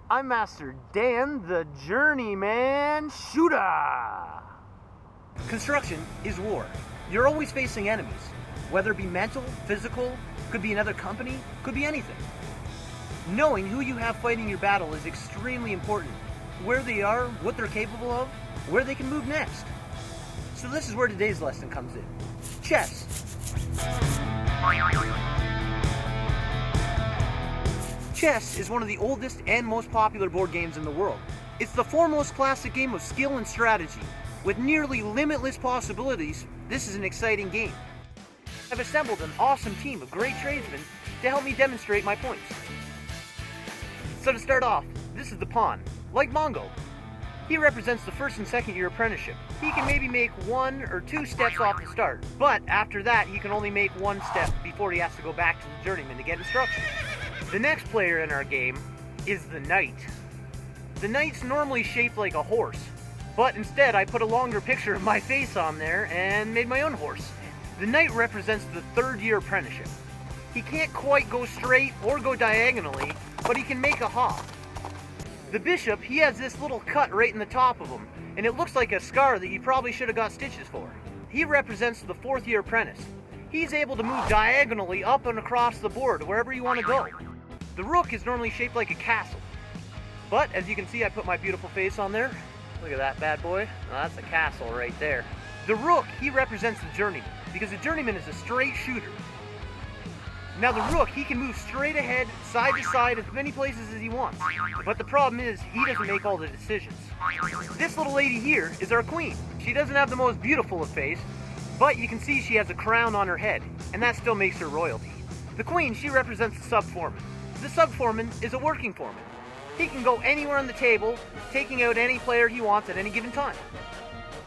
I'm Master Dan, the Journeyman Chuter. Construction is war. You're always facing enemies, whether it be mental, physical, could be another company, could be anything. Knowing who you have fighting your battle is extremely important. Where they are, what they're capable of, where they can move next. So this is where today's lesson comes in. Chess. Chess is one of the oldest and most popular board games in the world. It's the foremost classic game of skill and strategy. With nearly limitless possibilities, this is an exciting game. I've assembled an awesome team of great tradesmen to help me demonstrate my points. So to start off, this is the pawn, like Mongo. He represents the first and second year apprenticeship. He can maybe make 1 or 2 steps off the start, but after that he can only make 1 step before he has to go back to the journeyman to get instructions. The next player in our game is the knight. The knight's normally shaped like a horse, but instead I put a longer picture of my face on there and made my own horse. The knight represents the third year apprenticeship. He can't quite go straight or go diagonally, but he can make a hop. The bishop, he has this little cut right in the top of him, and it looks like a scar that you probably should have got stitches for. He represents the 4th year apprentice. He's able to move diagonally up and across the board wherever you want to go. The rook is normally shaped like a castle, but as you can see I put my beautiful face on there. Look at that bad boy. Now, that's a castle right there. The rook, he represents the journeyman, because the journeyman is a straight shooter. Now the rook, he can move straight ahead, side to side, as many places as he wants. But the problem is, he doesn't make all the decisions. This little lady here is our queen. She doesn't have the most beautiful of face, but you can see she has a crown on her head, and that still makes her royalty. The queen, she represents the sub-foreman. The sub-foreman is a working foreman. He can go anywhere on the table, taking out any player he wants at any given time.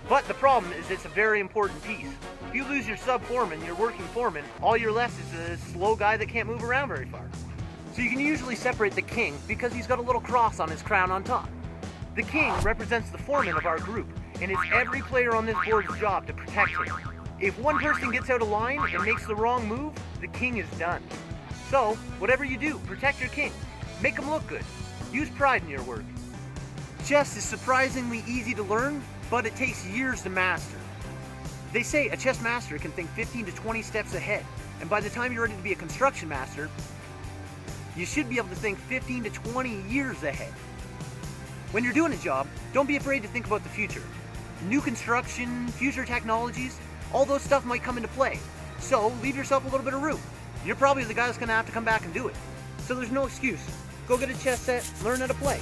But the problem is it's a very important piece. If you lose your sub-foreman, your working foreman, all you're left is a slow guy that can't move around very far. So you can usually separate the king because he's got a little cross on his crown on top. The king represents the foreman of our group, and it's every player on this board's job to protect him. If one person gets out of line and makes the wrong move, the king is done. So, whatever you do, protect your king. Make him look good. Use pride in your work. Chess is surprisingly easy to learn, but it takes years to master. They say a chess master can think 15 to 20 steps ahead, and by the time you're ready to be a construction master, you should be able to think 15 to 20 years ahead. When you're doing a job, don't be afraid to think about the future. New construction, future technologies, all those stuff might come into play. So leave yourself a little bit of room. You're probably the guy that's going to have to come back and do it. So there's no excuse. Go get a chess set, learn how to play.